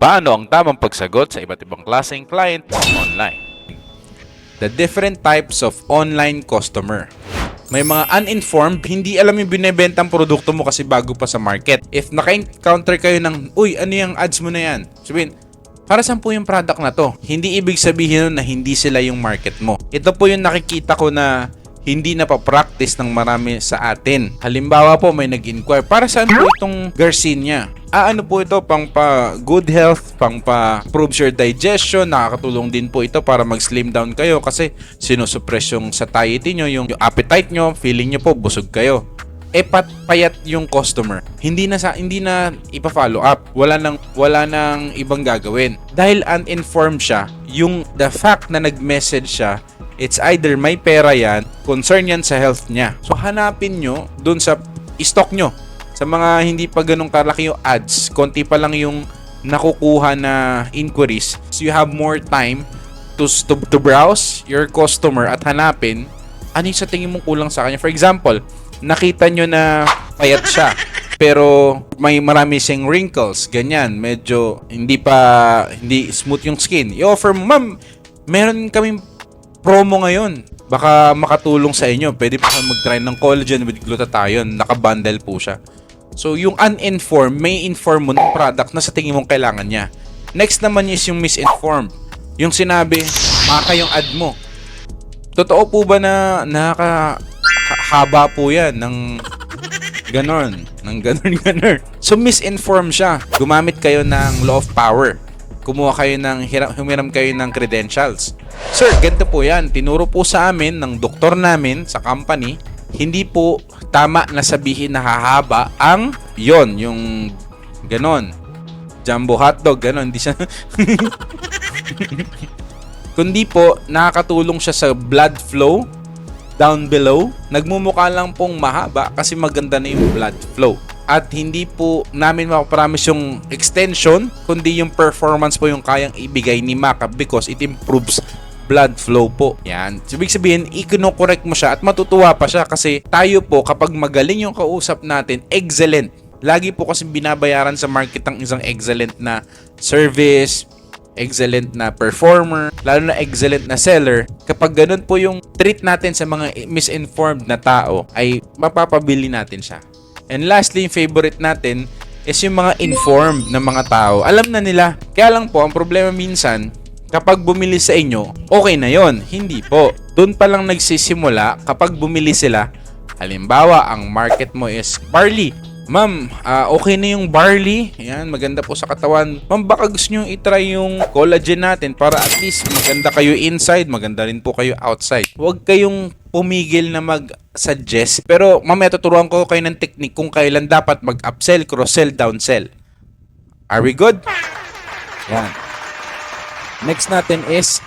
Paano ang tamang pagsagot sa iba't ibang klaseng client online? The different types of online customer. May mga uninformed, hindi alam yung binebentang produkto mo kasi bago pa sa market. If naka-encounter kayo ng, uy, ano yung ads mo na yan? Sabihin, para saan po yung product na to? Hindi ibig sabihin nun na hindi sila yung market mo. Ito po yung nakikita ko na hindi na pa-practice ng marami sa atin. Halimbawa po, may nag-inquire, para saan po itong Garcinia? Ano po ito? Pang pa good health, pang pa improves your digestion, nakakatulong din po ito para mag-slim down kayo kasi sinusuppress yung satiety nyo, yung appetite nyo, feeling nyo po busog kayo. Payat yung customer. Hindi na ipa-follow up. Wala nang ibang gagawin. Dahil uninformed siya, yung the fact na nag-message siya, it's either may pera yan, concern yan sa health niya. So hanapin nyo dun sa stock nyo. Sa mga hindi pa ganun kalaki yung ads, konti pa lang yung nakukuha na inquiries. So you have more time to browse your customer at hanapin ano yung sa tingin mong kulang sa kanya. For example, nakita nyo na payat siya pero may marami siyang wrinkles, ganyan, medyo hindi smooth yung skin. I-offer mo, ma'am, meron kaming promo ngayon. Baka makatulong sa inyo. Pwede pa kayo mag-try ng collagen with glutathione. Naka-bundle po siya. So, yung uninformed, may inform mo ng product na sa tingin mong kailangan niya. Next naman is yung misinformed. Yung sinabi, maka yung ad mo. Totoo po ba na nakahaba po yan ng ganon? Ng ganon. So, misinformed siya. Gumamit kayo ng law of power. Kumuha kayo humiram kayo ng credentials. Sir, ganito po yan. Tinuro po sa amin ng doktor namin sa company, hindi po tama na sabihin na hahaba ang yung ganon. Jumbo hotdog, ganon. Hindi siya kundi po, nakakatulong siya sa blood flow down below. Nagmumukha lang pong mahaba kasi maganda na yung blood flow. At hindi po namin mapapromise yung extension, kundi yung performance po yung kayang ibigay ni Maca because it improves blood flow po. Yan. Ibig sabihin, i-correct mo siya at matutuwa pa siya kasi tayo po, kapag magaling yung kausap natin, excellent. Lagi po kasi binabayaran sa market ang isang excellent na service, excellent na performer, lalo na excellent na seller. Kapag ganun po yung treat natin sa mga misinformed na tao, ay mapapabili natin siya. And lastly, yung favorite natin is yung mga informed na mga tao. Alam na nila. Kaya lang po, ang problema minsan, kapag bumili sa inyo, okay na yon. Hindi po. Doon pa lang nagsisimula kapag bumili sila. Halimbawa, ang market mo is barley. Ma'am, okay na yung barley. Yan, maganda po sa katawan. Ma'am, baka gusto nyo itry yung collagen natin para at least maganda kayo inside, maganda rin po kayo outside. Huwag kayong pumigil na mag-suggest. Pero mamaya tuturuan ko kayo ng technique kung kailan dapat mag-upsell, cross-sell, downsell. Are we good? Yan. Next natin is